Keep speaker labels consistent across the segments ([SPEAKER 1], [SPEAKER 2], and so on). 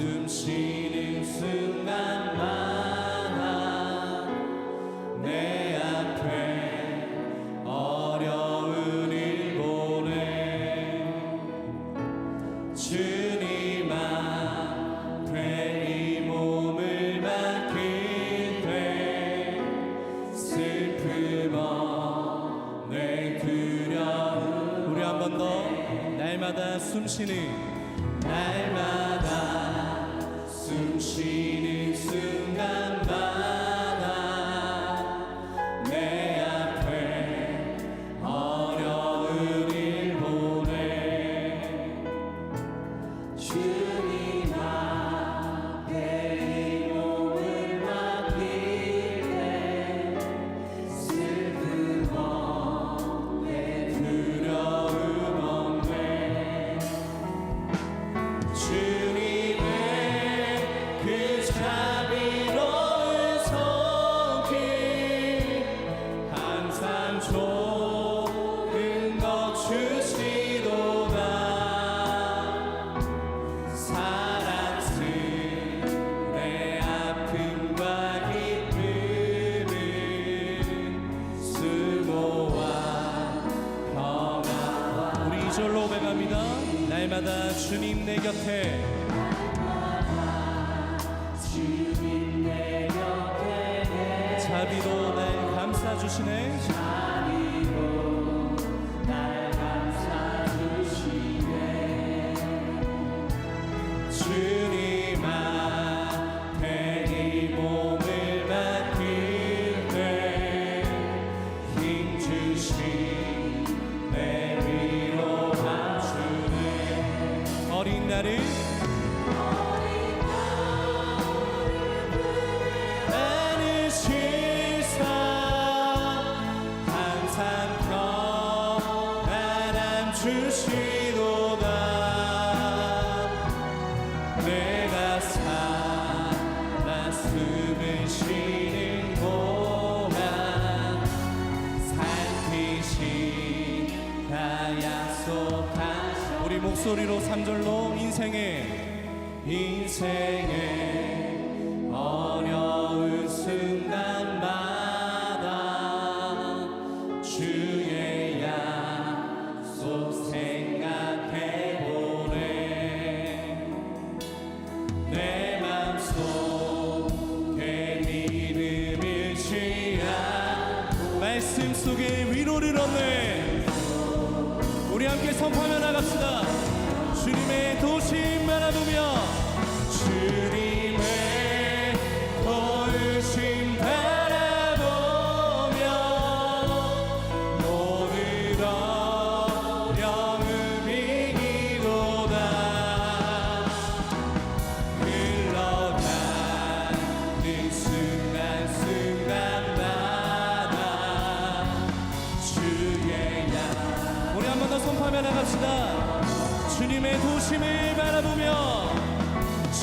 [SPEAKER 1] 숨 쉬는 순간마다 내 앞에 어려운 일 보내 주님 앞에 이 몸을 맡길 때 슬픔 없네 두려움. 우리 한 번 더. 날마다 숨 쉬는 순간마다 내 앞에 어려운 일 보내 주님 앞에 이 몸을 맡길 때 슬픔 없네 두려움 없네 주님의 그 자비로운 손길 항상 좋은 것 주시도다 사랑스 내 아픔과 기쁨은 수고와 평화와 우리 2절로 고백합니다. 날마다 주님 내 곁에 주님 내 곁에 자비로 날 감싸주시네 자비로 날 감싸주시네 주님 앞에 이 몸을 맡길 때 힘주신 내 위로함 주네 어린 나를 주시도다 내가 살아 숨을 쉬는 동안 살피시다 약속하신 우리 목소리로 3절로 인생의 어려운 순간마다 주의 약속 생각해보네 내 맘속에 믿음 잃지 않고 말씀 속에 위로를 얻네 우리 함께 선포하며 나갑시다. 주님의 도우심 바라보며 주님의 도우심 바라보며 모든 어려움이 이기도다 흘러가는 순간순간마다 주의 양 우리 한 번 더 선포하며 나갑시다. 주님의 도우심을 바라보며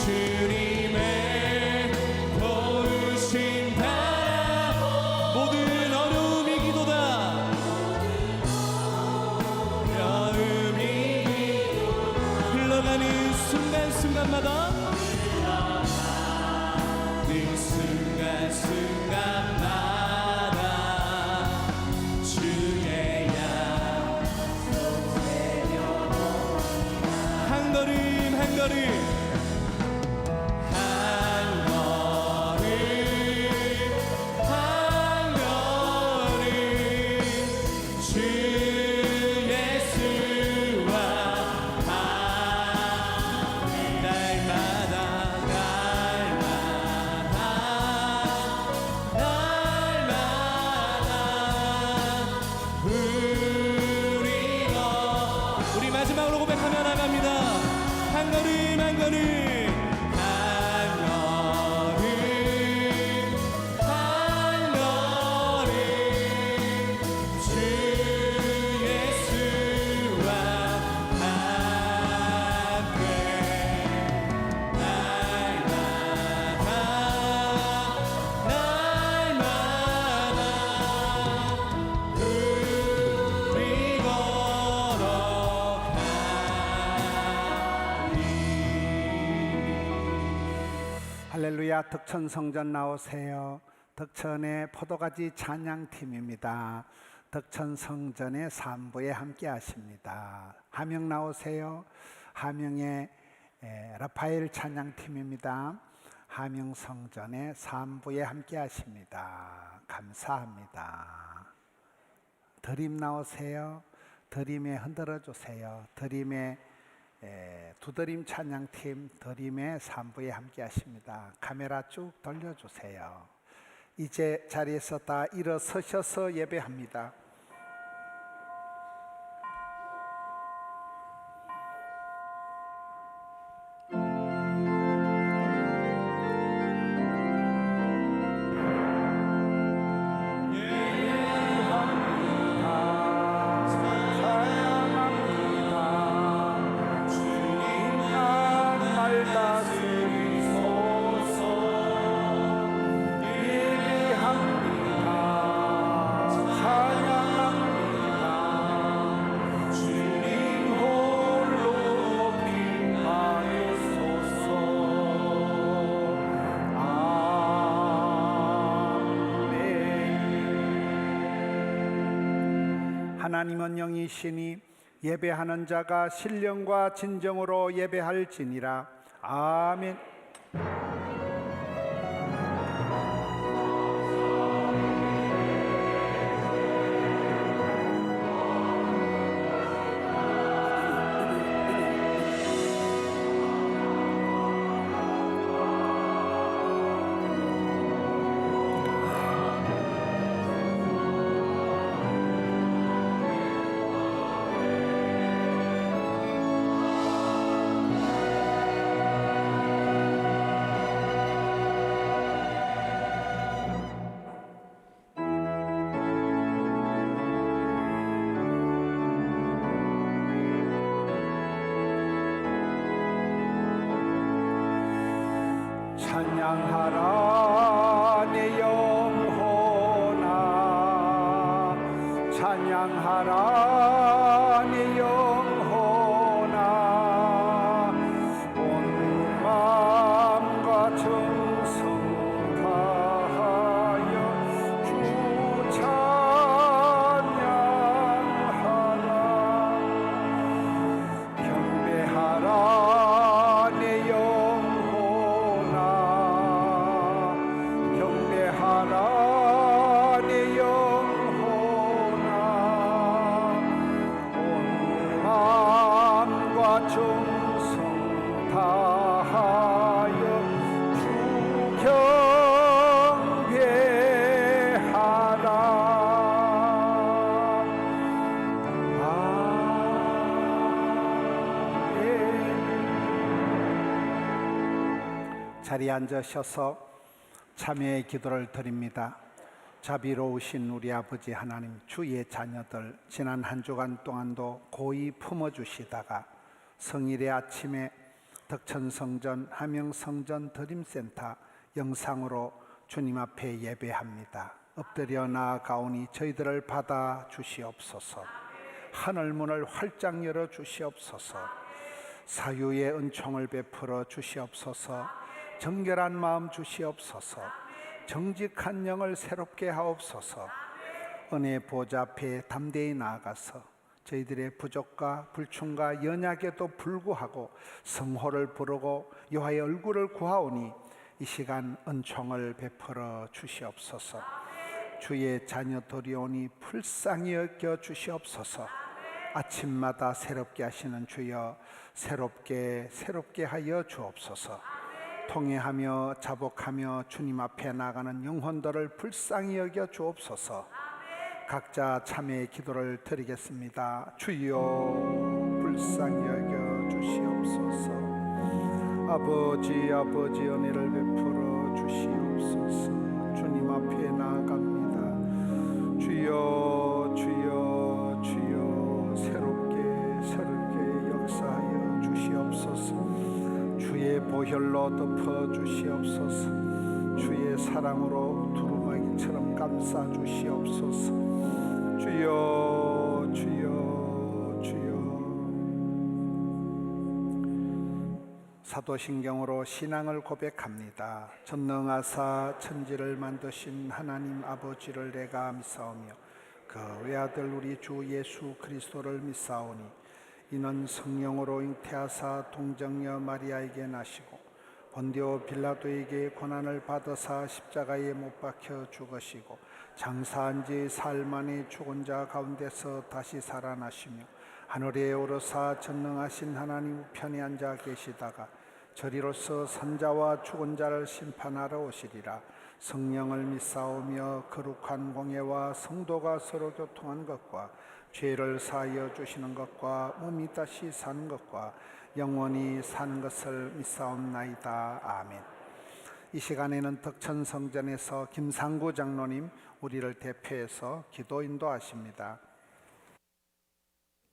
[SPEAKER 1] 주님의 도우심 바라보며 모든 어려움이 기도다 어려움이 흘러가는 순간순간마다 그 순간순간마다 주의 약속 세워놓으리라 한 걸음 한 걸음 우리 마지막으로 고백하며 나갑니다. 한 걸음 한 걸음
[SPEAKER 2] 할렐루야. 덕천성전 나오세요. 덕천의 포도가지 찬양팀입니다. 덕천성전의 3부에 함께 하십니다. 함영 나오세요. 함영의 라파엘 찬양팀입니다. 함영성전의 3부에 함께 하십니다. 감사합니다. 드림 나오세요. 드림에 흔들어 주세요. 드림의 두드림 찬양팀 드림의 3부에 함께 하십니다. 카메라 쭉 돌려주세요. 이제 자리에서 다 일어서셔서 예배합니다. 하나님은 영이시니 예배하는 자가 신령과 진정으로 예배할지니라. 아멘. 찬양하라 내 영혼아, 찬양하라 내 영혼아, 온 마음과 정성 다하여 주 찬양하라. 경배하라 내 영혼아, 경배하라 내 영혼아, 온 마음과 정성 다하여 주 경배하라. 아멘. 자리에 앉으셔서 참여의 기도를 드립니다. 자비로우신 우리 아버지 하나님, 주의 자녀들 지난 한 주간 동안도 고이 품어주시다가 성일의 아침에 덕천성전, 함영성전 드림센터 영상으로 주님 앞에 예배합니다. 엎드려 나아가오니 저희들을 받아 주시옵소서. 하늘문을 활짝 열어 주시옵소서. 사유의 은총을 베풀어 주시옵소서. 정결한 마음 주시옵소서. 정직한 영을 새롭게 하옵소서. 은혜 보좌 앞에 담대히 나아가서 저희들의 부족과 불충과 연약에도 불구하고 성호를 부르고 여호와의 얼굴을 구하오니 이 시간 은총을 베풀어 주시옵소서. 주의 자녀들이 오니 불쌍히 여겨 주시옵소서. 아침마다 새롭게 하시는 주여, 새롭게 하여 주옵소서. 통회하며 자복하며 주님 앞에 나가는 영혼들을 불쌍히 여겨 주옵소서. 각자 참회의 기도를 드리겠습니다. 주여 불쌍히 여겨 주시옵소서. 아버지 은혜를 베풀어 주시옵소서. 주님 앞에 나아갑니다. 주여 새롭게 역사하여 주시옵소서. 주의 보혈로 덮어 주시옵소서. 주의 사랑으로 두루마기처럼 감싸 주시옵소서. 주여 사도신경으로 신앙을 고백합니다. 전능하사 천지를 만드신 하나님 아버지를 내가 믿사오며 그 외아들 우리 주 예수 그리스도를 믿사오니 이는 성령으로 잉태하사 동정녀 마리아에게 나시고 본디오 빌라도에게 고난을 받으사 십자가에 못 박혀 죽으시고 장사한 지 사흘 만에 죽은 자 가운데서 다시 살아나시며 하늘에 오르사 전능하신 하나님 우편에 앉아 계시다가 저리로서 산자와 죽은 자를 심판하러 오시리라. 성령을 믿사오며 거룩한 공예와 성도가 서로 교통한 것과 죄를 사하여 주시는 것과 몸이 다시 사는 것과 영원히 사는 것을 믿사옵나이다. 아멘. 이 시간에는 덕천성전에서 김상구 장로님 우리를 대표해서 기도 인도하십니다.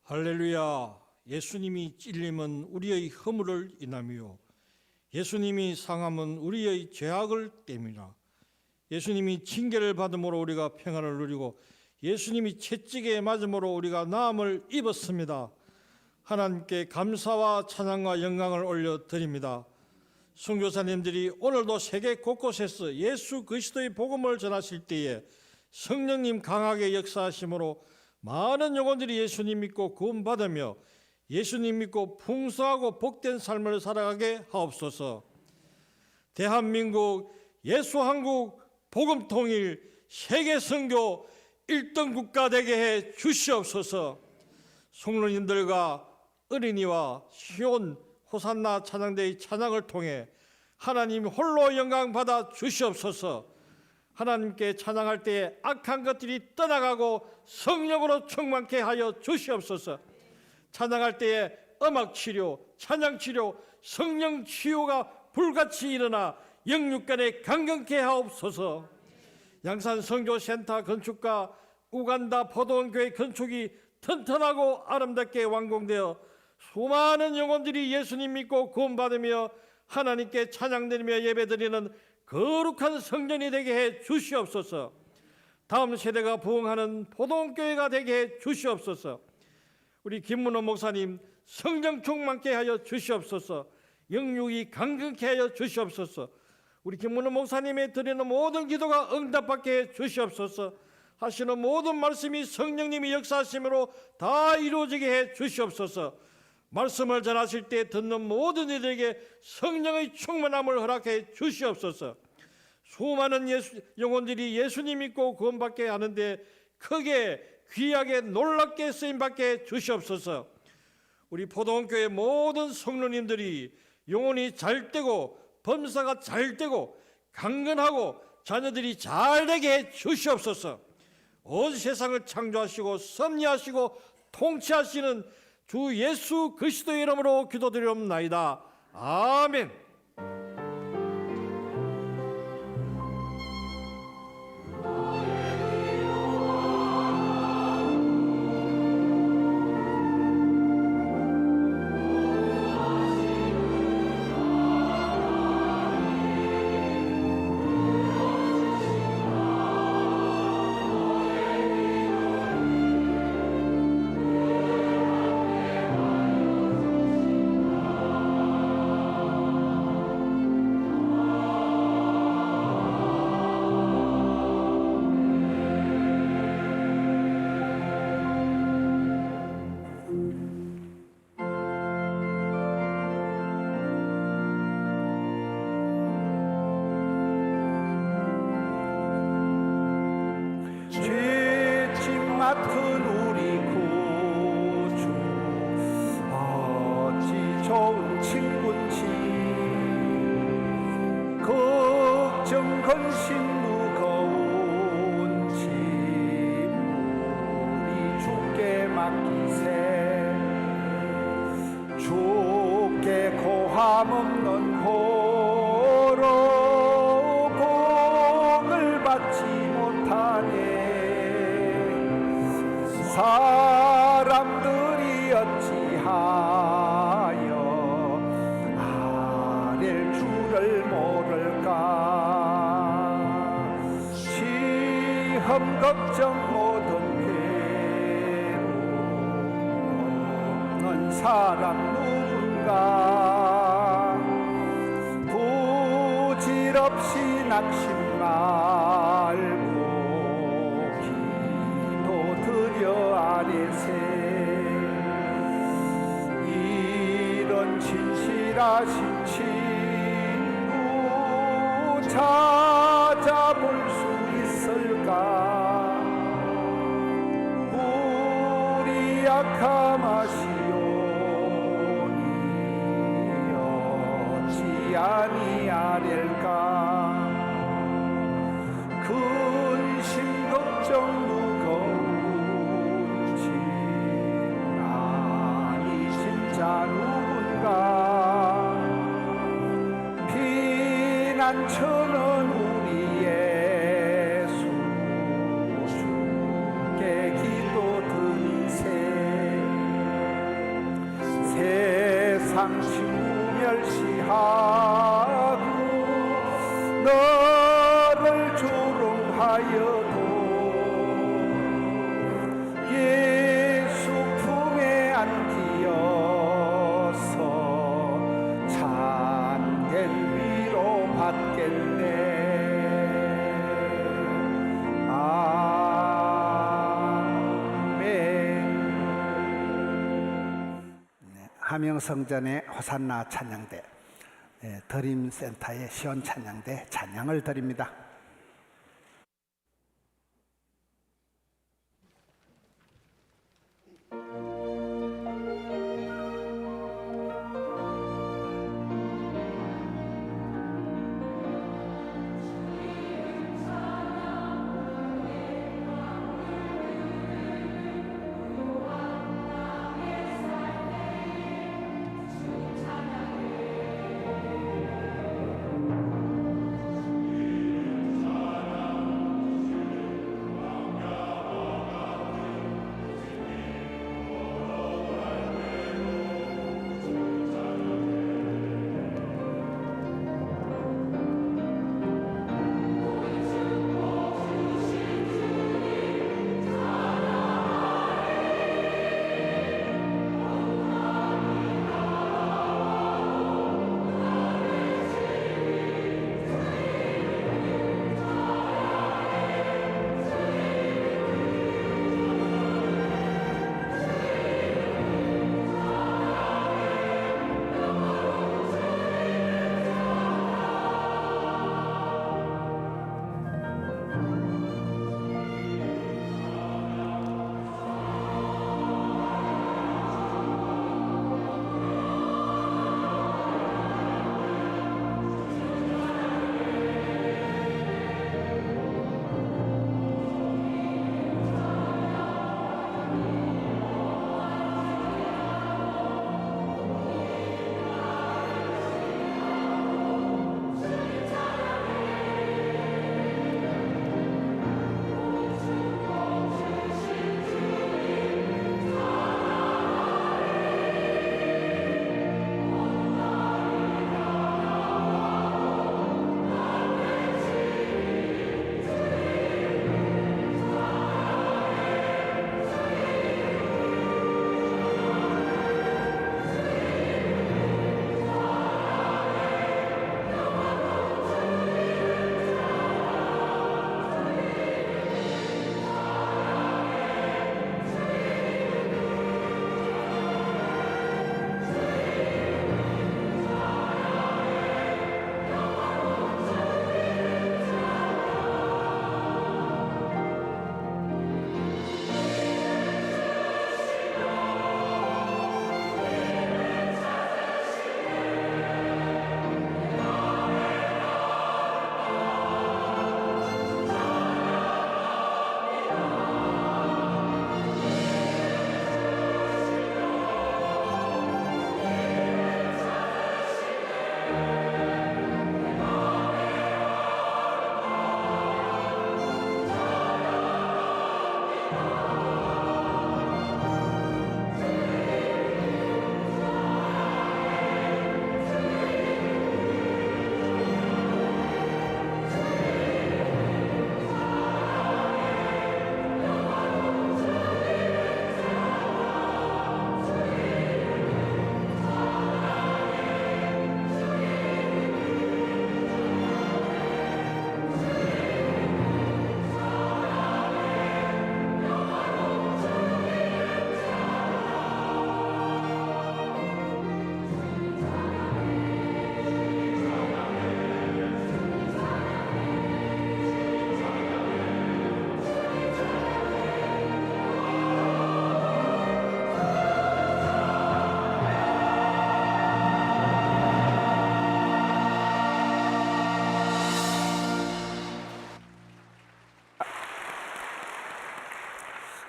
[SPEAKER 3] 할렐루야. 예수님이 찔림은 우리의 허물을 인하며 예수님이 상함은 우리의 죄악을 땜이라. 예수님이 징계를 받음으로 우리가 평안을 누리고 예수님이 채찍에 맞음으로 우리가 나음을 입었습니다. 하나님께 감사와 찬양과 영광을 올려드립니다. 선교사님들이 오늘도 세계 곳곳에서 예수 그리스도의 복음을 전하실 때에 성령님 강하게 역사하심으로 많은 영혼들이 예수님 믿고 구원받으며 예수님 믿고 풍성하고 복된 삶을 살아가게 하옵소서. 대한민국 예수한국 복음통일 세계선교 1등 국가 되게 해 주시옵소서. 성도님들과 어린이와 시온 호산나 찬양대의 찬양을 통해 하나님 홀로 영광 받아 주시옵소서. 하나님께 찬양할 때에 악한 것들이 떠나가고 성령으로 충만케 하여 주시옵소서. 찬양할 때에 음악치료, 찬양치료, 성령치유가 불같이 일어나 영육간에 강건케 하옵소서. 양산 선교센터 건축과 우간다 포도원교회 건축이 튼튼하고 아름답게 완공되어 수많은 영혼들이 예수님 믿고 구원받으며 하나님께 찬양드리며 예배드리는 거룩한 성전이 되게 해 주시옵소서. 다음 세대가 부흥하는 포도원교회가 되게 해 주시옵소서. 우리 김문호 목사님 성령 충만케 하여 주시옵소서. 영육이 강건케 하여 주시옵소서. 우리 김문호 목사님이 드리는 모든 기도가 응답받게 해 주시옵소서. 하시는 모든 말씀이 성령님이 역사하심으로 다 이루어지게 해 주시옵소서. 말씀을 전하실 때 듣는 모든 이들에게 성령의 충만함을 허락해 주시옵소서. 수많은 영혼들이 예수님 믿고 구원받게 하는데 크게 귀하게 놀랍게 쓰임받게 해 주시옵소서. 우리 포도원교회 모든 성도님들이 영혼이 잘 되고 범사가 잘 되고 강건하고 자녀들이 잘 되게 해 주시옵소서. 온 세상을 창조하시고 섭리하시고 통치하시는 주 예수 그리스도의 이름으로 기도드리옵나이다. 아멘.
[SPEAKER 2] 죄짐 맡은 우리 구주 어찌 좋은 친구인지 걱정 근심 무거운지 우리 주께 맡기세. 주께 고함 없는 고로 복을 받지 못하네. 사람들이 어찌하여 아랠 줄을 모를까. 시험 걱정 모든 괴로운 사람 누군가. 없이 낙심 말고 기도드려 아뢰세. 이런 진실하신 친구 찾아볼 수 있을까? 우리 약함하시오니 어찌 아니하릴까? 근심 걱정 무거운 짐 아니신 자 누군가? 피난처는 우리 예수 주께 기도드리세. 세상 친구 멸시하고 너를 조롱하여도 예수 품에 안기어서 참된 위로 받겠네. 아멘. 함영성전의 호산나 찬양대, 드림센터의 시온 찬양대 찬양을 드립니다.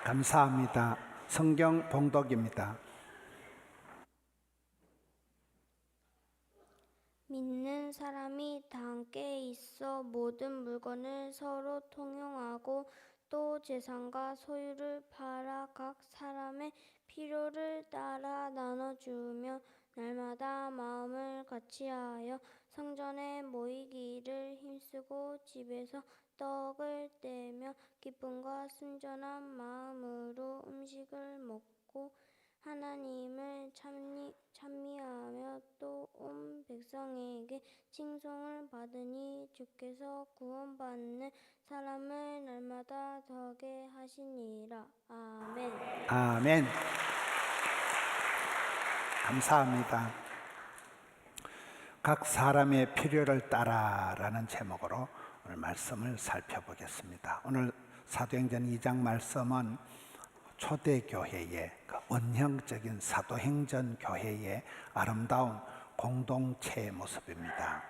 [SPEAKER 2] 감사합니다. 성경 봉독입니다.
[SPEAKER 4] 믿는 사람이 다 함께 있어 모든 물건을 서로 통용하고 또 재산과 소유를 팔아 각 사람의 필요를 따라 나눠주며 날마다 마음을 같이하여 성전에 모이기를 힘쓰고 집에서 떡을 떼며 기쁨과 순전한 마음으로 음식을 먹고 하나님을 찬미하며 또 온 백성에게 칭송을 받으니 주께서 구원받는 사람을 날마다 더하게 하시니라. 아멘.
[SPEAKER 2] 아멘. 감사합니다. 각 사람의 필요를 따라라는 제목으로 오늘 말씀을 살펴보겠습니다. 오늘 사도행전 2장 말씀은 초대교회의 원형적인 사도행전 교회의 아름다운 공동체의 모습입니다.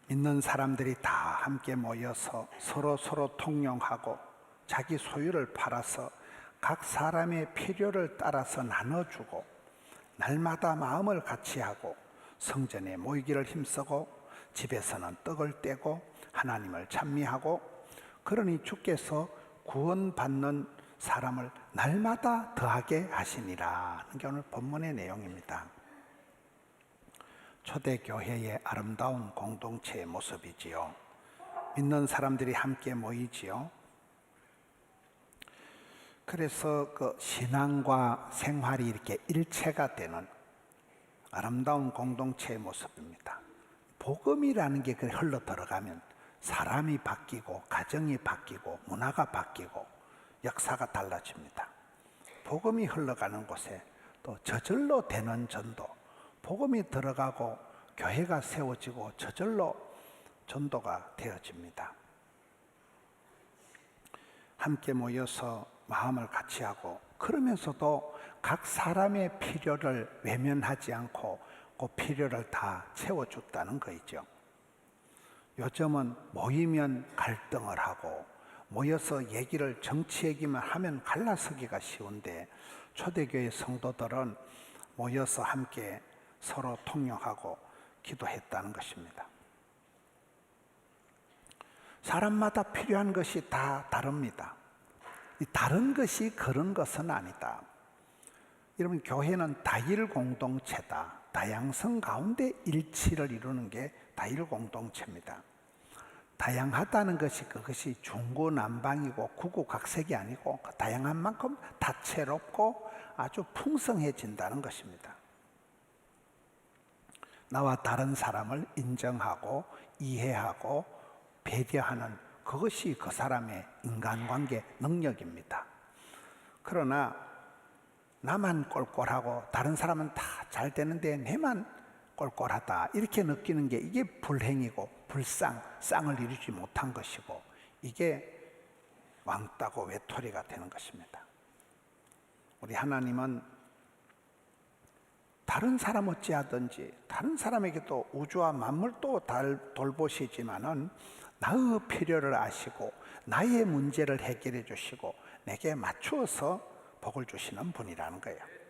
[SPEAKER 2] 믿는 사람들이 다 함께 모여서 서로 통용하고 자기 소유를 팔아서 각 사람의 필요를 따라서 나눠주고 날마다 마음을 같이하고 성전에 모이기를 힘쓰고 집에서는 떡을 떼고 하나님을 찬미하고 그러니 주께서 구원받는 사람을 날마다 더하게 하시니라 하는 게 오늘 본문의 내용입니다. 초대교회의 아름다운 공동체의 모습이지요. 믿는 사람들이 함께 모이지요. 그래서 그 신앙과 생활이 이렇게 일체가 되는 아름다운 공동체의 모습입니다. 복음이라는 게 흘러 들어가면 사람이 바뀌고 가정이 바뀌고 문화가 바뀌고 역사가 달라집니다. 복음이 흘러가는 곳에 또 저절로 되는 전도, 복음이 들어가고 교회가 세워지고 저절로 전도가 되어집니다. 함께 모여서 마음을 같이 하고 그러면서도 각 사람의 필요를 외면하지 않고 그 필요를 다 채워줬다는 거이죠. 요즘은 모이면 갈등을 하고 모여서 얘기를 정치 얘기만 하면 갈라서기가 쉬운데 초대교회 성도들은 모여서 함께 서로 통용하고 기도했다는 것입니다. 사람마다 필요한 것이 다 다릅니다. 이 다른 것이 그런 것은 아니다. 여러분, 교회는 다일 공동체다. 다양성 가운데 일치를 이루는 게 다일 공동체입니다. 다양하다는 것이 그것이 중구난방이고 구구각색이 아니고 그 다양한 만큼 다채롭고 아주 풍성해진다는 것입니다. 나와 다른 사람을 인정하고 이해하고 배려하는 그것이 그 사람의 인간관계 능력입니다. 그러나 나만 꼴꼴하고 다른 사람은 다 잘 되는데 내만 꼴꼴하다 이렇게 느끼는 게 이게 불행이고 쌍을 이루지 못한 것이고 이게 왕따고 외톨이가 되는 것입니다. 우리 하나님은 다른 사람 어찌하든지 다른 사람에게도 우주와 만물도 돌보시지만은 나의 필요를 아시고 나의 문제를 해결해 주시고 내게 맞추어서 복을 주시는 분이라는 거예요.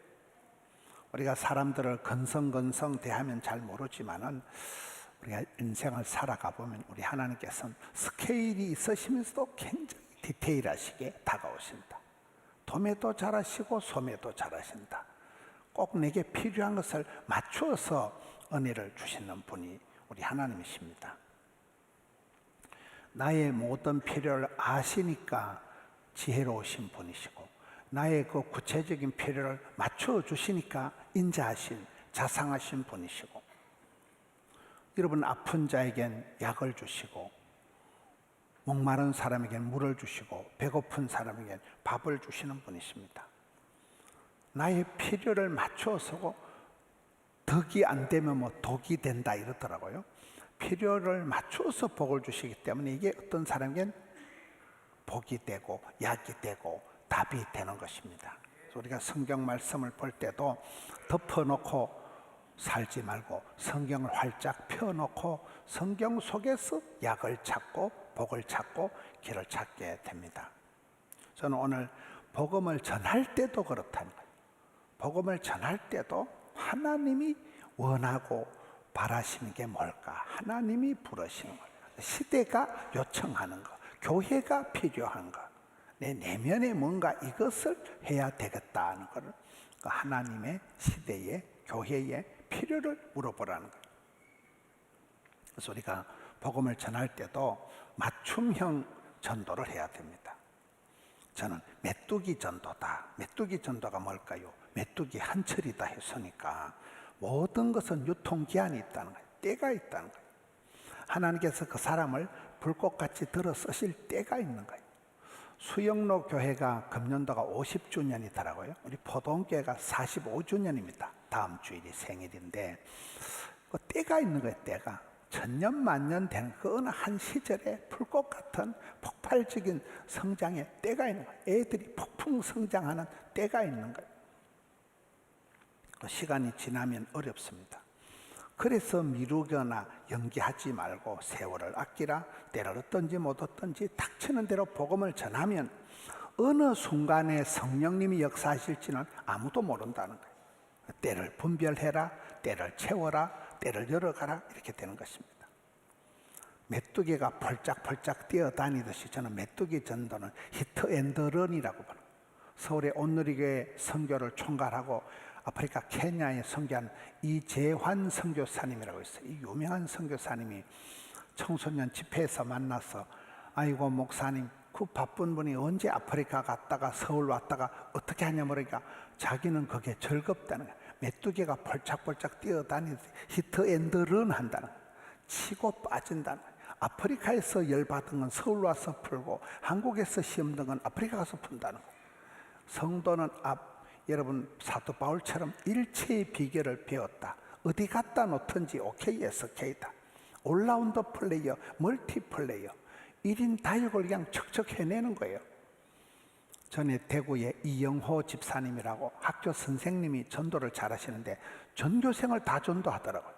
[SPEAKER 2] 우리가 사람들을 건성건성 대하면 잘 모르지만은 우리가 인생을 살아가 보면 우리 하나님께서는 스케일이 있으시면서도 굉장히 디테일하시게 다가오신다. 도매도 잘하시고 소매도 잘하신다. 꼭 내게 필요한 것을 맞추어서 은혜를 주시는 분이 우리 하나님이십니다. 나의 모든 필요를 아시니까 지혜로우신 분이시고 나의 그 구체적인 필요를 맞춰 주시니까 인자하신 자상하신 분이시고 여러분 아픈 자에겐 약을 주시고 목마른 사람에겐 물을 주시고 배고픈 사람에겐 밥을 주시는 분이십니다. 나의 필요를 맞춰서 덕이 안 되면 뭐 독이 된다 이러더라고요. 필요를 맞춰서 복을 주시기 때문에 이게 어떤 사람에겐 복이 되고 약이 되고 답이 되는 것입니다. 그래서 우리가 성경 말씀을 볼 때도 덮어놓고 살지 말고 성경을 활짝 펴놓고 성경 속에서 약을 찾고 복을 찾고 길을 찾게 됩니다. 저는 오늘 복음을 전할 때도 그렇다는 거예요. 복음을 전할 때도 하나님이 원하고 바라시는 게 뭘까? 하나님이 부르시는 거예요. 시대가 요청하는 거, 교회가 필요한 거, 내 내면에 뭔가 이것을 해야 되겠다는 것을 하나님의 시대의 교회의 필요를 물어보라는 거예요. 그래서 우리가 복음을 전할 때도 맞춤형 전도를 해야 됩니다. 저는 메뚜기 전도다. 메뚜기 전도가 뭘까요? 메뚜기 한철이다 했으니까 모든 것은 유통기한이 있다는 거예요. 때가 있다는 거예요. 하나님께서 그 사람을 불꽃같이 들어 쓰실 때가 있는 거예요. 수영로 교회가 금년도가 50주년이더라고요. 우리 포동교회가 45주년입니다. 다음 주일이 생일인데 그 때가 있는 거예요. 때가 천년 만년 되는 그 어느 한 시절에 불꽃 같은 폭발적인 성장의 때가 있는 거예요. 애들이 폭풍 성장하는 때가 있는 거예요. 그 시간이 지나면 어렵습니다. 그래서 미루거나 연기하지 말고 세월을 아끼라. 때를 얻든지 못 얻든지 닥치는 대로 복음을 전하면 어느 순간에 성령님이 역사하실지는 아무도 모른다는 거예요. 때를 분별해라, 때를 채워라, 때를 열어가라, 이렇게 되는 것입니다. 메뚜기가 펄짝펄짝 뛰어다니듯이 저는 메뚜기 전도는 히트앤더런이라고 봐요. 서울의 온누리교회 선교를 총괄하고 아프리카 케냐에 선교한 이재환 선교사님이라고 있어요. 이 유명한 선교사님이 청소년 집회에서 만나서 아이고 목사님 그 바쁜 분이 언제 아프리카 갔다가 서울 왔다가 어떻게 하냐 모르니까 자기는 그게 즐겁다는 거야. 메뚜기가 펄짝펄짝 뛰어다니듯이 히트앤더런 한다는 거야. 치고 빠진다는 거야. 아프리카에서 열받은 건 서울 와서 풀고 한국에서 시험 든 건 아프리카 가서 푼다는 거야. 성도는 여러분 사도 바울처럼 일체의 비결을 배웠다. 어디 갖다 놓든지 OK에서 K다. 올라운더 플레이어, 멀티플레이어 1인 다육을 그냥 척척 해내는 거예요. 전에 대구에 이영호 집사님이라고 학교 선생님이 전도를 잘하시는데 전교생을 다 전도하더라고요.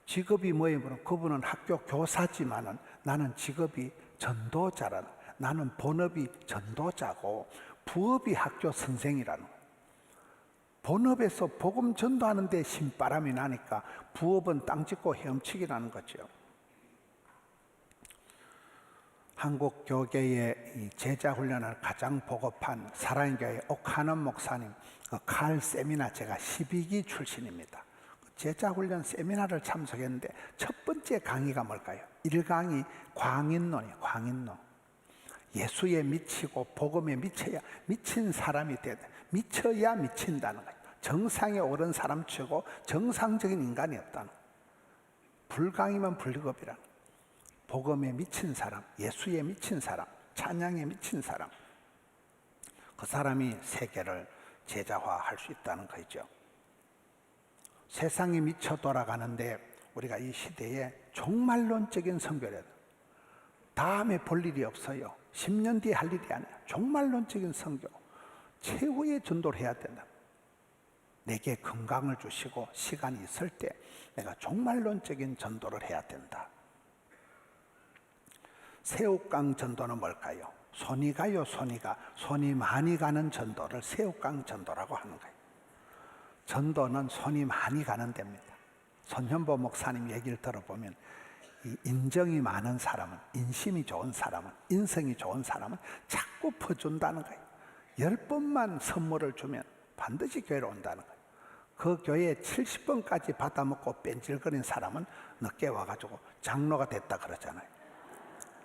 [SPEAKER 2] 직업이 뭐예요? 그분은 학교 교사지만은 나는 직업이 전도자라는, 나는 본업이 전도자고 부업이 학교 선생이라는 거예요. 본업에서 복음 전도하는데 신바람이 나니까 부업은 땅 짚고 헤엄치기라는 거죠. 한국 교계의 제자 훈련을 가장 보급한 사랑교회 옥하는 목사님 칼 세미나 제가 12기 출신입니다. 제자 훈련 세미나를 참석했는데 첫 번째 강의가 뭘까요? 1강이 광인론이에요. 광인론. 예수에 미치고 복음에 미쳐야 미친 사람이 돼야 돼. 미쳐야 미친다는 거예요. 정상에 오른 사람 치고 정상적인 인간이 없다는 거예요. 불강이면 불급이라는 거예요. 복음에 미친 사람, 예수에 미친 사람, 찬양에 미친 사람, 그 사람이 세계를 제자화할 수 있다는 거죠. 세상이 미쳐 돌아가는데 우리가 이 시대에 종말론적인 선교를 다음에 볼 일이 없어요. 10년 뒤에 할 일이 아니야. 종말론적인 선교, 최후의 전도를 해야 된다. 내게 건강을 주시고 시간이 있을 때 내가 종말론적인 전도를 해야 된다. 새우깡 전도는 뭘까요? 손이 가요, 손이 가. 손이 많이 가는 전도를 새우깡 전도라고 하는 거예요. 전도는 손이 많이 가는 데입니다. 손현보 목사님 얘기를 들어보면 이 인정이 많은 사람은, 인심이 좋은 사람은, 인성이 좋은 사람은 자꾸 퍼준다는 거예요. 10번만 선물을 주면 반드시 교회로 온다는 거예요. 그 교회에 70번까지 받아먹고 뺀질거린 사람은 늦게 와가지고 장로가 됐다 그러잖아요.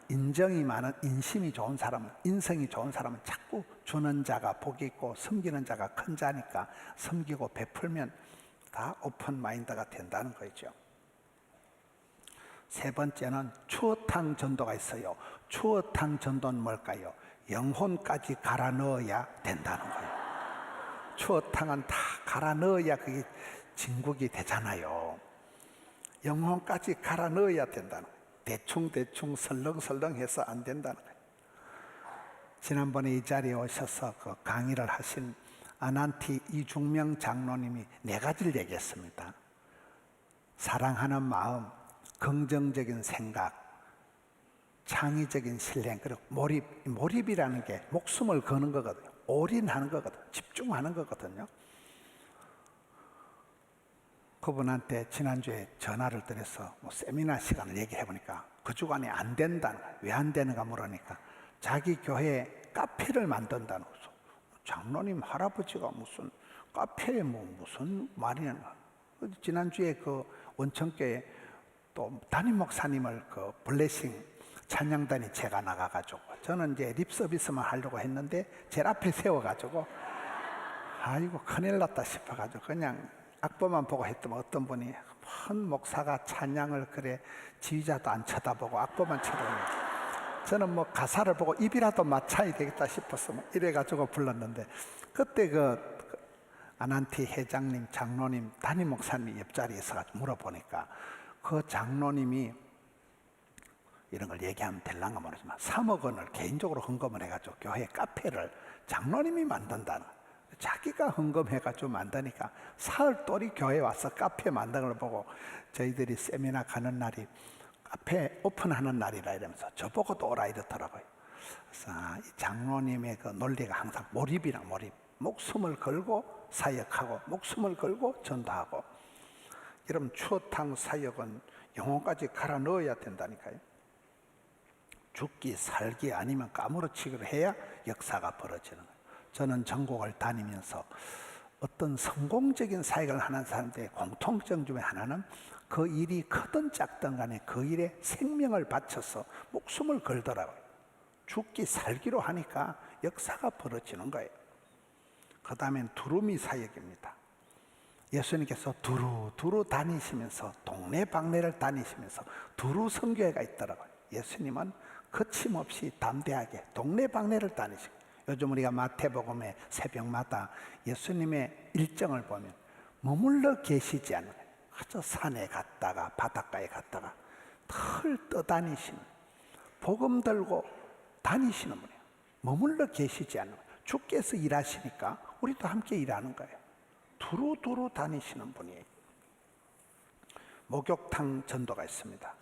[SPEAKER 2] 인정이 많은, 인심이 좋은 사람은, 인성이 좋은 사람은 자꾸 주는 자가 복이 있고 섬기는 자가 큰 자니까 섬기고 베풀면 다 오픈 마인드가 된다는 거죠. 세 번째는 추어탕 전도가 있어요. 추어탕 전도는 뭘까요? 영혼까지 갈아 넣어야 된다는 거예요. 추어탕은 다 갈아 넣어야 그게 진국이 되잖아요. 영혼까지 갈아 넣어야 된다는 거예요. 대충 설렁설렁 해서 안 된다는 거예요. 지난번에 이 자리에 오셔서 그 강의를 하신 아난티 이중명 장로님이 4가지를 얘기했습니다. 사랑하는 마음, 긍정적인 생각, 창의적인 신뢰, 그리고 몰입이라는 게 목숨을 거는 거거든요. 올인하는 거거든, 집중하는 거거든요. 그분한테 지난주에 전화를 드려서 세미나 시간을 얘기해 보니까 그 주간에 안 된다는 거예요. 왜 안 되는가 물으니까 자기 교회에 카페를 만든다는 거죠. 장로님 할아버지가 무슨 카페에 무슨 말이냐. 지난주에 그 원천교회 또 담임 목사님을 그 블레싱 찬양단이 제가 나가가지고 저는 이제 립 서비스만 하려고 했는데 제일 앞에 세워가지고 아이고 큰일 났다 싶어가지고 그냥 악보만 보고 했더니 어떤 분이 큰 목사가 찬양을 그래 지휘자도 안 쳐다보고 악보만 쳐다보고 저는 뭐 가사를 보고 입이라도 맞춰야 되겠다 싶어서 이래가지고 불렀는데 그때 그 아난티 회장님, 장로님, 담임 목사님이 옆자리에 있어가지고 물어보니까 그 장로님이 이런 걸 얘기하면 될랑가 모르지만 3억 원을 개인적으로 헌금을 해가지고 교회 카페를 장로님이 만든다는 거예요. 자기가 헌금해가지고 만드니까 사흘 또리 교회에 와서 카페 만드는 걸 보고 저희들이 세미나 가는 날이 카페 오픈하는 날이라 이러면서 저보고도 오라 이러더라고요. 그래서 이 장로님의 그 논리가 항상 몰입이랑 몰입, 목숨을 걸고 사역하고 목숨을 걸고 전도하고 이러면 추어탕 사역은 영혼까지 갈아 넣어야 된다니까요. 죽기 살기 아니면 까무러치기를 해야 역사가 벌어지는 거예요. 저는 전국을 다니면서 어떤 성공적인 사역을 하는 사람들의 공통점 중에 하나는 그 일이 크든 작든 간에 그 일에 생명을 바쳐서 목숨을 걸더라고요. 죽기 살기로 하니까 역사가 벌어지는 거예요. 그 다음엔 두루미 사역입니다. 예수님께서 두루 다니시면서 동네방네를 다니시면서 두루 선교회가 있더라고요. 예수님은 거침없이 담대하게 동네방네를 다니시고 요즘 우리가 마태복음의 새벽마다 예수님의 일정을 보면 머물러 계시지 않는 거예요. 그저 산에 갔다가 바닷가에 갔다가 털 떠다니시는 복음 들고 다니시는 분이에요. 머물러 계시지 않는 거예요. 주께서 일하시니까 우리도 함께 일하는 거예요. 두루 다니시는 분이에요. 목욕탕 전도가 있습니다.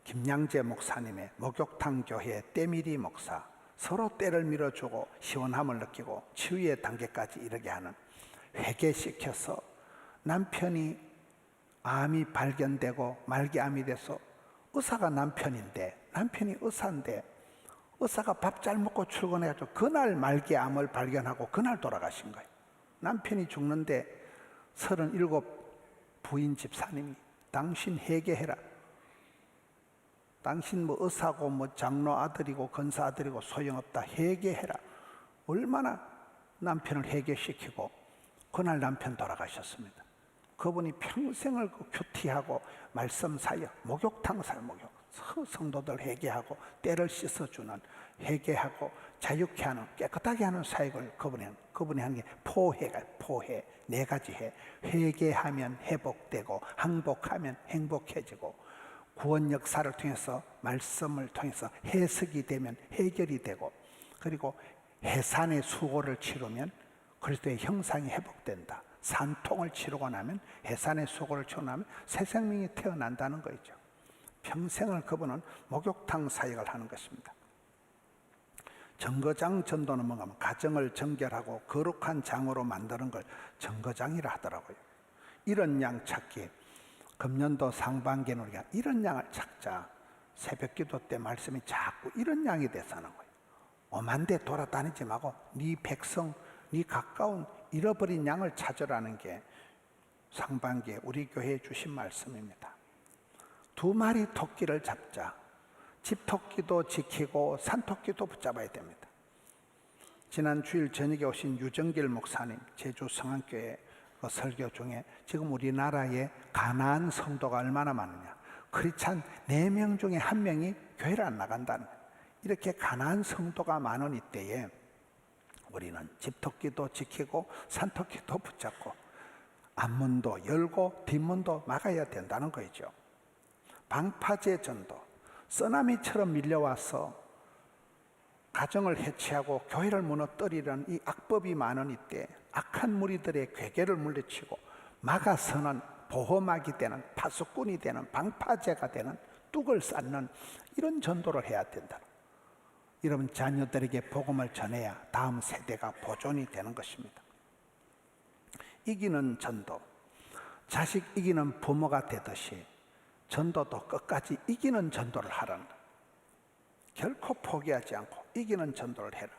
[SPEAKER 2] 김양재 목사님의 목욕탕 교회 때밀이 목사, 서로 때를 밀어주고 시원함을 느끼고 치유의 단계까지 이르게 하는, 회개시켜서 남편이 암이 발견되고 말기암이 돼서 의사가 남편인데 남편이 의사인데 의사가 밥 잘 먹고 출근해가지고 그날 말기암을 발견하고 그날 돌아가신 거예요. 남편이 죽는데 37 부인 집사님이 당신 회개해라. 당신 뭐 의사고 뭐 장로 아들이고 권사 아들이고 소용없다. 회개해라. 얼마나 남편을 회개시키고 그날 남편 돌아가셨습니다. 그분이 평생을 그 큐티하고 말씀 사역, 목욕탕 사역, 성도들 회개하고 때를 씻어주는, 회개하고 자유케 하는, 깨끗하게 하는 사역을 그분이 하는 게 포회가, 포회. 4가지 해. 회개하면 회복되고 항복하면 행복해지고 구원 역사를 통해서 말씀을 통해서 해석이 되면 해결이 되고, 그리고 해산의 수고를 치르면 그리스도의 형상이 회복된다. 산통을 치르고 나면, 해산의 수고를 치르고 나면 새 생명이 태어난다는 거죠. 평생을 그분은 목욕탕 사역을 하는 것입니다. 정거장 전도는 뭔가 하면 가정을 정결하고 거룩한 장으로 만드는 걸 정거장이라 하더라고요. 이런 양 찾기, 금년도 상반기는 우리가 이런 양을 찾자. 새벽기도 때 말씀이 자꾸 이런 양이 돼서는 거예요. 오만 데 돌아다니지 말고 네 백성, 네 가까운 잃어버린 양을 찾으라는 게 상반기에 우리 교회에 주신 말씀입니다. 2마리 토끼를 잡자. 집토끼도 지키고 산토끼도 붙잡아야 됩니다. 지난 주일 저녁에 오신 유정길 목사님, 제주 성안교회 그 설교 중에 지금 우리나라에 가나안 성도가 얼마나 많으냐, 크리스찬 4명 중에 1명이 교회를 안 나간다는 거예요. 이렇게 가나안 성도가 많은 이때에 우리는 집토끼도 지키고 산토끼도 붙잡고 앞문도 열고 뒷문도 막아야 된다는 거죠. 방파제 전도, 쓰나미처럼 밀려와서 가정을 해치하고 교회를 무너뜨리는 이 악법이 많은 이때 악한 무리들의 괴계를 물리치고 막아서는 보호막이 되는, 파수꾼이 되는, 방파제가 되는 뚝을 쌓는 이런 전도를 해야 된다. 여러분 자녀들에게 복음을 전해야 다음 세대가 보존이 되는 것입니다. 이기는 전도, 자식 이기는 부모가 되듯이 전도도 끝까지 이기는 전도를 하라는 거예요. 결코 포기하지 않고 이기는 전도를 해라.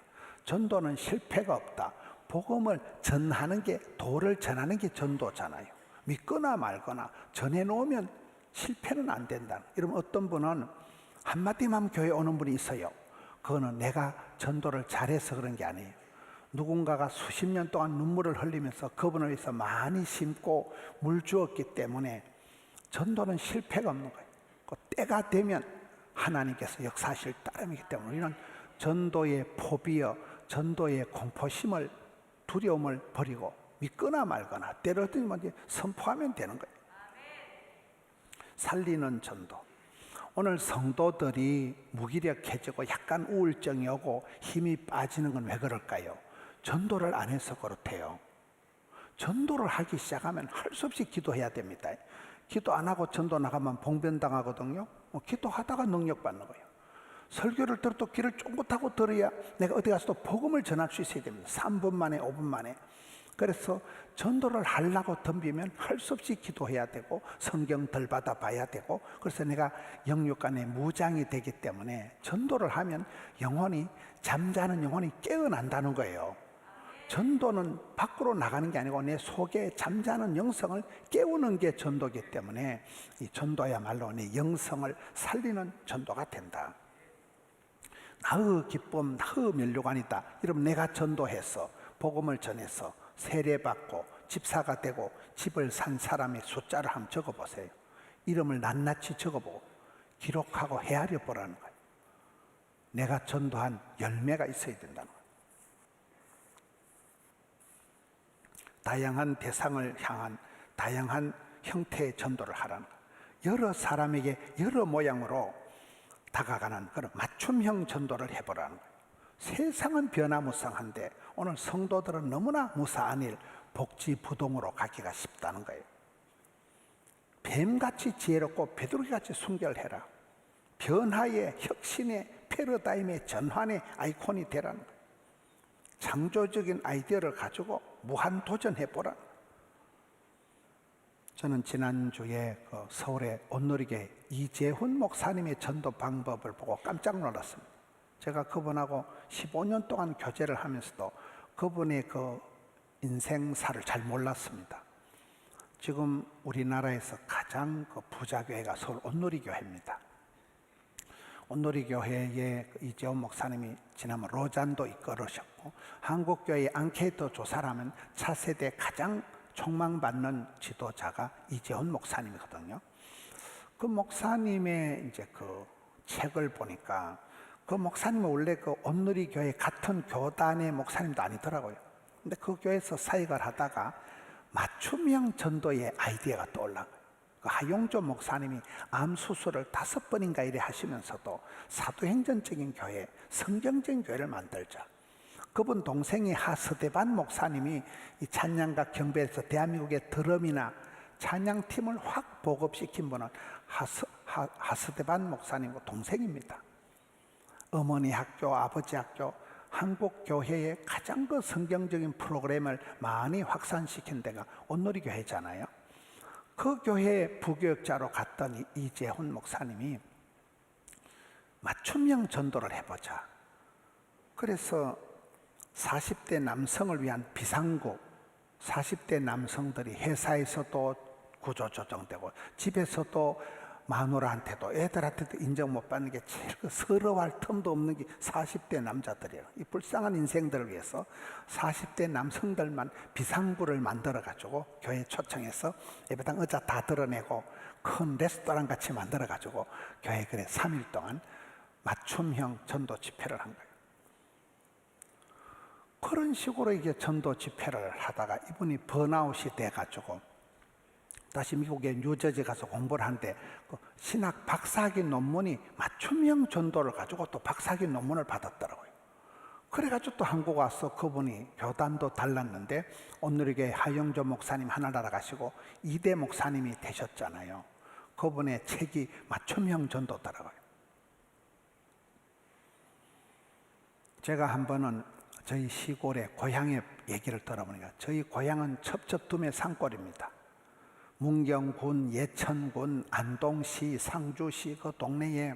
[SPEAKER 2] 전도는 실패가 없다. 복음을 전하는 게, 도를 전하는 게 전도잖아요. 믿거나 말거나 전해놓으면 실패는 안 된다. 여러분 어떤 분은 한마디만 교회에 오는 분이 있어요. 그거는 내가 전도를 잘해서 그런 게 아니에요. 누군가가 수십 년 동안 눈물을 흘리면서 그분을 위해서 많이 심고 물 주었기 때문에 전도는 실패가 없는 거예요. 그 때가 되면 하나님께서 역사하실 따름이기 때문에 우리는 전도의 포비어, 전도의 공포심을, 두려움을 버리고 믿거나 말거나 때로든 먼저 선포하면 되는 거예요. 살리는 전도. 오늘 성도들이 무기력해지고 약간 우울증이 오고 힘이 빠지는 건 왜 그럴까요? 전도를 안 해서 그렇대요. 전도를 하기 시작하면 할 수 없이 기도해야 됩니다. 기도 안 하고 전도 나가면 봉변당하거든요. 기도하다가 능력받는 거예요. 설교를 들어도 귀를 쫑긋하고 들어야 내가 어디 가서도 복음을 전할 수 있어야 됩니다. 3분 만에 5분 만에. 그래서 전도를 하려고 덤비면 할 수 없이 기도해야 되고 성경 덜 받아 봐야 되고, 그래서 내가 영육간에 무장이 되기 때문에 전도를 하면 영혼이, 잠자는 영혼이 깨어난다는 거예요. 전도는 밖으로 나가는 게 아니고 내 속에 잠자는 영성을 깨우는 게 전도이기 때문에 이 전도야말로 내 영성을 살리는 전도가 된다. 나의 기쁨, 나의 면류관이다. 여러분 내가 전도해서 복음을 전해서 세례받고 집사가 되고 집을 산 사람의 숫자를 한번 적어보세요. 이름을 낱낱이 적어보고 기록하고 헤아려 보라는 거예요. 내가 전도한 열매가 있어야 된다는 거예요. 다양한 대상을 향한 다양한 형태의 전도를 하라는 거예요. 여러 사람에게 여러 모양으로 다가가는 그런 맞춤형 전도를 해보라는 거예요. 세상은 변화무쌍한데 오늘 성도들은 너무나 무사한 일, 복지부동으로 가기가 쉽다는 거예요. 뱀같이 지혜롭고 베드로기같이 순결해라. 변화의, 혁신의, 패러다임의 전환의 아이콘이 되라는 거예요. 창조적인 아이디어를 가지고 무한 도전해보라. 저는 지난주에 서울의 온누리교회 이재훈 목사님의 전도 방법을 보고 깜짝 놀랐습니다. 제가 그분하고 15년 동안 교제를 하면서도 그분의 그 인생사를 잘 몰랐습니다. 지금 우리나라에서 가장 부자교회가 서울 온누리교회입니다. 온누리교회의 이재훈 목사님이 지난번 로잔도 이끌으셨고, 한국교회 앙케이터 조사를 하면 차세대 가장 촉망받는 지도자가 이재훈 목사님이거든요. 그 목사님의 이제 그 책을 보니까 그 목사님은 원래 그 온누리교회 같은 교단의 목사님도 아니더라고요. 근데 그 교회에서 사역을 하다가 맞춤형 전도의 아이디어가 떠올라요. 그 하용조 목사님이 암 수술을 5번인가 이래 하시면서도 사도행전적인 교회, 성경적인 교회를 만들자. 그분 동생이 하스데반 목사님이 이 찬양과 경배에서 대한민국의 드럼이나 찬양팀을 확 보급시킨 분은 하스데반 목사님과 동생입니다. 어머니 학교, 아버지 학교, 한국 교회의 가장 그 성경적인 프로그램을 많이 확산시킨 데가 온누리교회잖아요. 그 교회의 부교역자로 갔던 이재훈 목사님이 맞춤형 전도를 해보자. 그래서 40대 남성을 위한 비상구, 40대 남성들이 회사에서도 구조조정되고 집에서도 마누라한테도 애들한테도 인정 못 받는 게 제일 서러워할 틈도 없는 게 40대 남자들이에요. 이 불쌍한 인생들을 위해서 40대 남성들만 비상구를 만들어가지고 교회 초청해서 예배당 의자 다 드러내고 큰 레스토랑 같이 만들어가지고 교회 그래 3일 동안 맞춤형 전도 집회를 한 거예요. 그런 식으로 이게 전도 집회를 하다가 이분이 번아웃이 돼가지고 다시 미국의 뉴저지 가서 공부를 하는데 그 신학 박사학위 논문이 맞춤형 전도를 가지고 또 박사학위 논문을 받았더라고요. 그래가지고 또 한국 와서 그분이 교단도 달랐는데 온누리교회 하영조 목사님 하늘나라 가시고 이대 목사님이 되셨잖아요. 그분의 책이 맞춤형 전도더라고요. 제가 한 번은 저희 시골의 고향의 얘기를 들어보니까 저희 고향은 첩첩둠의 산골입니다. 문경군, 예천군, 안동시, 상주시 그 동네에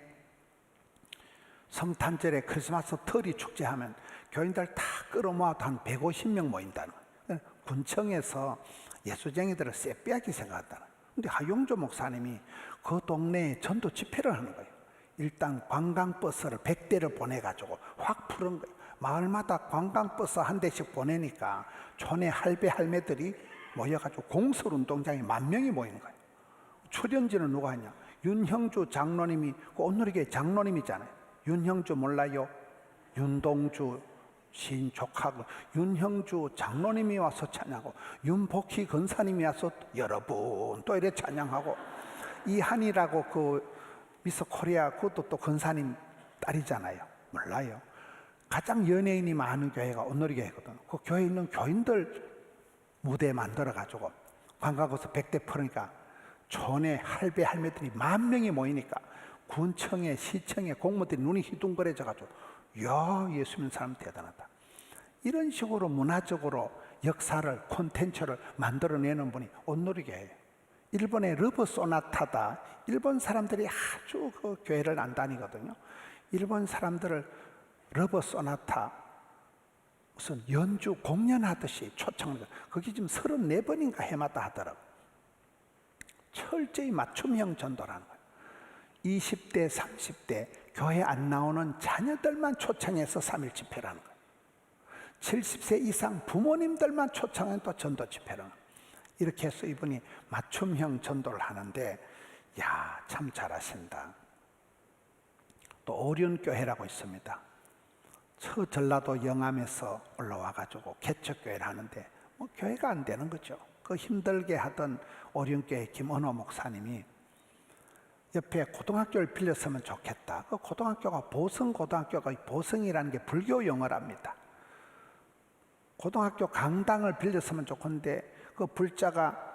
[SPEAKER 2] 성탄절에 크리스마스 터리 축제하면 교인들 다 끌어모아도 한 150명 모인다는 거예요. 군청에서 예수쟁이들을 쎄빼하게 생각한다는 거예요. 근데 하용조 목사님이 그 동네에 전도 집회를 하는 거예요. 일단 관광버스를 100대를 보내가지고 확 푸른 거예요. 마을마다 관광버스 한 대씩 보내니까 촌의 할배 할매들이 모여가지고 공설운동장에 10,000명이 모이는 거예요. 출연진은 누가 하냐? 윤형주 장로님이 그 온누리교회 장로님이잖아요. 윤형주 몰라요? 윤동주 시인 조카고 윤형주 장로님이 와서 찬양하고 윤복희 권사님이 와서 여러분 또 이래 찬양하고 이한이라고 그 미스 코리아 그것도 또 권사님 딸이잖아요. 몰라요? 가장 연예인이 많은 교회가 온누리교회거든. 그 교회에 있는 교인들 무대 만들어가지고 관광버스 100대 풀으니까 촌에 할배 할매들이 10,000명이 모이니까 군청에 시청에 공무원들이 눈이 휘둥그레져가지고 야 예수 믿는 사람 대단하다. 이런 식으로 문화적으로 역사를 콘텐츠를 만들어내는 분이 온누리교회예요. 일본의 러브 소나타다. 일본 사람들이 아주 그 교회를 안 다니거든요. 일본 사람들을 러브 소나타 무슨 연주 공연하듯이 초청을 그게 지금 34번인가 해마다 하더라고요. 철저히 맞춤형 전도라는 거예요. 20대 30대 교회 안 나오는 자녀들만 초청해서 3.1 집회라는 거예요. 70세 이상 부모님들만 초청한 또 전도 집회라는 거예요. 이렇게 해서 이분이 맞춤형 전도를 하는데 야, 참 잘하신다. 또 오륜교회라고 있습니다. 저 전라도 영암에서 올라와가지고 개척교회를 하는데 뭐 교회가 안 되는 거죠. 그 힘들게 하던 오륜교회 김은호 목사님이 옆에 고등학교를 빌렸으면 좋겠다. 그 고등학교가 보성고등학교가 보성이라는 게 불교 용어랍니다. 고등학교 강당을 빌렸으면 좋겠는데 그 불자가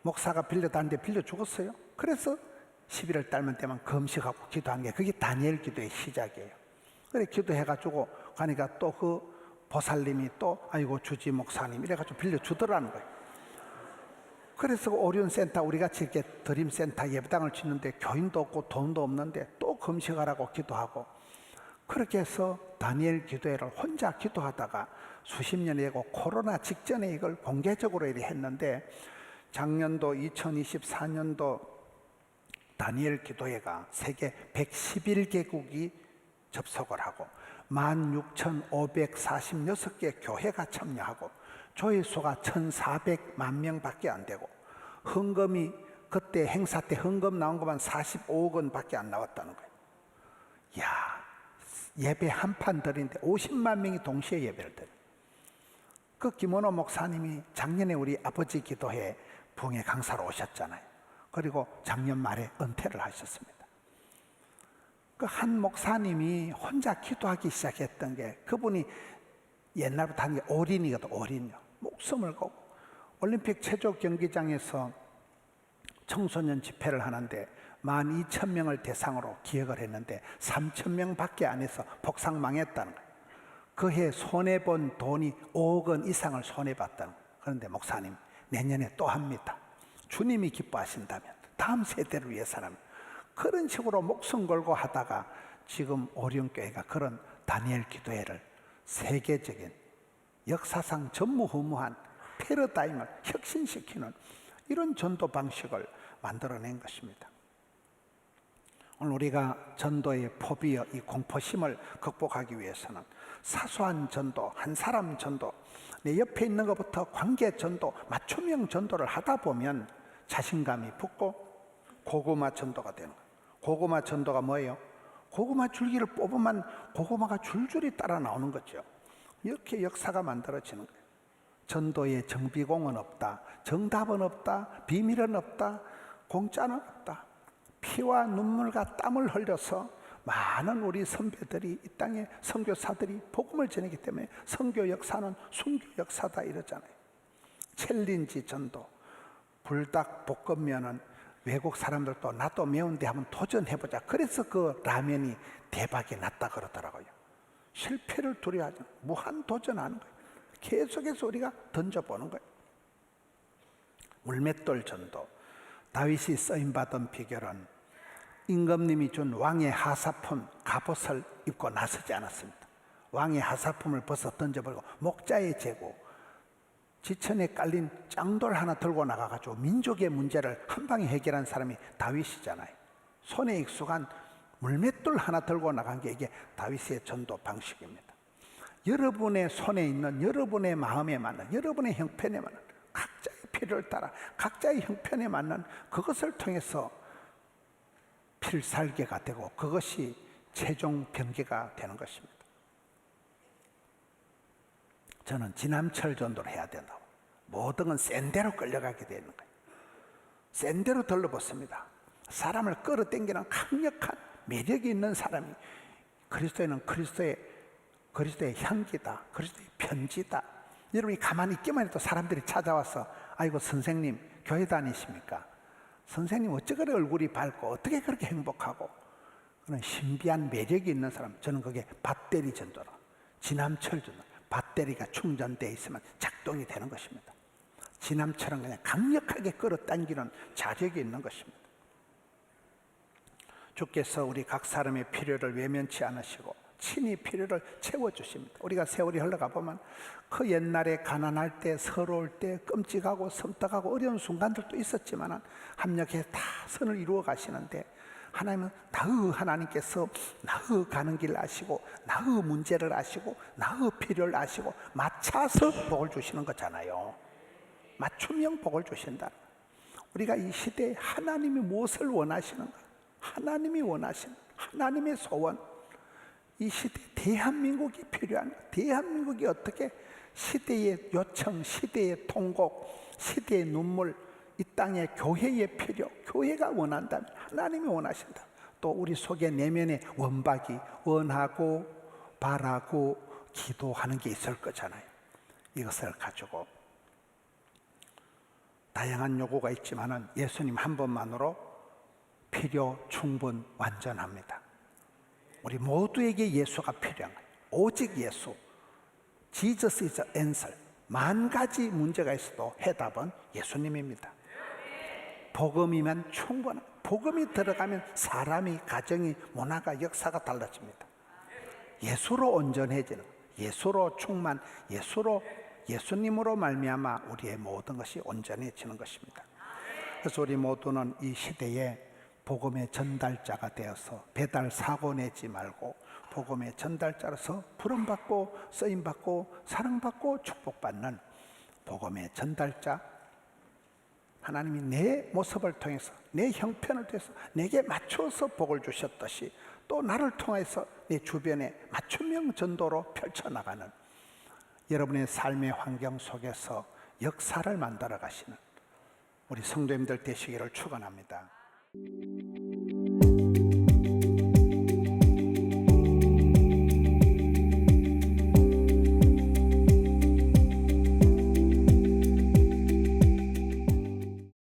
[SPEAKER 2] 목사가 빌려다는데 빌려 죽었어요. 그래서 11월 달만 되면 금식하고 기도한 게 그게 다니엘 기도의 시작이에요. 그래 기도해가지고 가니까 또 그 보살님이 또 아이고 주지 목사님 이래가지고 빌려주더라는 거예요. 그래서 오륜센터 우리 같이 이렇게 드림센터 예배당을 짓는데 교인도 없고 돈도 없는데 또 금식하라고 기도하고 그렇게 해서 다니엘 기도회를 혼자 기도하다가 수십 년이 되고 코로나 직전에 이걸 공개적으로 이렇게 했는데 작년도 2024년도 다니엘 기도회가 세계 111개국이 접속을 하고 16,546개 교회가 참여하고 조회수가 1,400만 명밖에 안 되고 헌금이 그때 행사 때 헌금 나온 것만 45억 원밖에 안 나왔다는 거예요. 이야, 예배 한 판 드리는데 50만 명이 동시에 예배를 드려요. 그 김원호 목사님이 작년에 우리 아버지 기도회 부흥회 강사로 오셨잖아요. 그리고 작년 말에 은퇴를 하셨습니다. 그 한 목사님이 혼자 기도하기 시작했던 게 그분이 옛날부터 한 게 올인이거든. 올인요. 목숨을 걸고 올림픽 체조 경기장에서 청소년 집회를 하는데 12,000명을 대상으로 기획을 했는데 3,000명밖에 안 해서 폭삭 망했다는 거예요. 그 해 손해본 돈이 5억 원 이상을 손해봤다는 거예요. 그런데 목사님 내년에 또 합니다. 주님이 기뻐하신다면 다음 세대를 위해서라면 그런 식으로 목숨 걸고 하다가 지금 오륜교회가 그런 다니엘 기도회를 세계적인 역사상 전무후무한 패러다임을 혁신시키는 이런 전도 방식을 만들어낸 것입니다. 오늘 우리가 전도의 포비어, 이 공포심을 극복하기 위해서는 사소한 전도, 한 사람 전도, 내 옆에 있는 것부터 관계 전도, 맞춤형 전도를 하다 보면 자신감이 붙고 고구마 전도가 되는 거예요. 고구마 전도가 뭐예요? 고구마 줄기를 뽑으면 고구마가 줄줄이 따라 나오는 거죠. 이렇게 역사가 만들어지는 거예요. 전도에 정비공은 없다, 정답은 없다, 비밀은 없다, 공짜는 없다. 피와 눈물과 땀을 흘려서 많은 우리 선배들이 이 땅에 선교사들이 복음을 전하기 때문에 선교 역사는 순교 역사다 이러잖아요. 챌린지 전도, 불닭 볶음면은 외국 사람들도 나도 매운데 한번 도전해보자. 그래서 그 라면이 대박이 났다 그러더라고요. 실패를 두려워하지 않고 무한 도전하는 거예요. 계속해서 우리가 던져보는 거예요. 물맷돌 전도. 다윗이 쓰임받은 비결은 임금님이 준 왕의 하사품 갑옷을 입고 나서지 않았습니다. 왕의 하사품을 벗어 던져버리고 목자의 재고, 지천에 깔린 짱돌 하나 들고 나가가지고 민족의 문제를 한 방에 해결한 사람이 다윗이잖아요. 손에 익숙한 물맷돌 하나 들고 나간 게 이게 다윗의 전도 방식입니다. 여러분의 손에 있는, 여러분의 마음에 맞는, 여러분의 형편에 맞는, 각자의 필요를 따라 각자의 형편에 맞는 그것을 통해서 필살기가 되고 그것이 최종 변개가 되는 것입니다. 저는 지남철 전도를 해야 된다고. 모든 건 센 대로 끌려가게 되는 거예요. 센 대로 들러붙습니다. 사람을 끌어당기는 강력한 매력이 있는 사람이, 그리스도인은 그리스도의 향기다, 그리스도의 편지다. 여러분이 가만히 있기만 해도 사람들이 찾아와서 아이고 선생님 교회 다니십니까? 선생님 어찌 그래 얼굴이 밝고 어떻게 그렇게 행복하고, 그런 신비한 매력이 있는 사람, 저는 그게 밧데리 전도라, 지남철 전도. 배터리가 충전되어 있으면 작동이 되는 것입니다. 지남처럼 그냥 강력하게 끌어당기는 자력이 있는 것입니다. 주께서 우리 각 사람의 필요를 외면치 않으시고 친히 필요를 채워주십니다. 우리가 세월이 흘러가 보면 그 옛날에 가난할 때, 서러울 때, 끔찍하고 섬뜩하고 어려운 순간들도 있었지만 합력해서 다 선을 이루어 가시는데, 하나님은 하나님께서 나의 가는 길 아시고 나의 문제를 아시고 나의 필요를 아시고 맞춰서 복을 주시는 거잖아요. 맞춤형 복을 주신다. 우리가 이 시대에 하나님이 무엇을 원하시는가, 하나님이 원하시는 하나님의 소원, 이 시대에 대한민국이 필요한, 대한민국이 어떻게 시대의 요청, 시대의 통곡, 시대의 눈물, 이 땅에 교회의 필요, 교회가 원한다면 하나님이 원하신다. 또 우리 속에 내면에 원박이, 원하고 바라고 기도하는 게 있을 거잖아요. 이것을 가지고 다양한 요구가 있지만은 예수님 한 번만으로 필요 충분 완전합니다. 우리 모두에게 예수가 필요한 거예요. 오직 예수. Jesus is the answer. 만 가지 문제가 있어도 해답은 예수님입니다. 복음이면 충분한, 복음이 들어가면 사람이, 가정이, 문화가, 역사가 달라집니다. 예수로 온전해지는, 예수로 충만, 예수님으로 말미암아 우리의 모든 것이 온전해지는 것입니다. 그래서 우리 모두는 이 시대에 복음의 전달자가 되어서 배달 사고 내지 말고 복음의 전달자로서 부름받고 쓰임받고 사랑받고 축복받는 복음의 전달자, 하나님이 내 모습을 통해서, 내 형편을 통해서 내게 맞춰서 복을 주셨듯이 또 나를 통해서 내 주변에 맞춤형 전도로 펼쳐나가는 여러분의 삶의 환경 속에서 역사를 만들어 가시는 우리 성도님들 되시기를 축원합니다.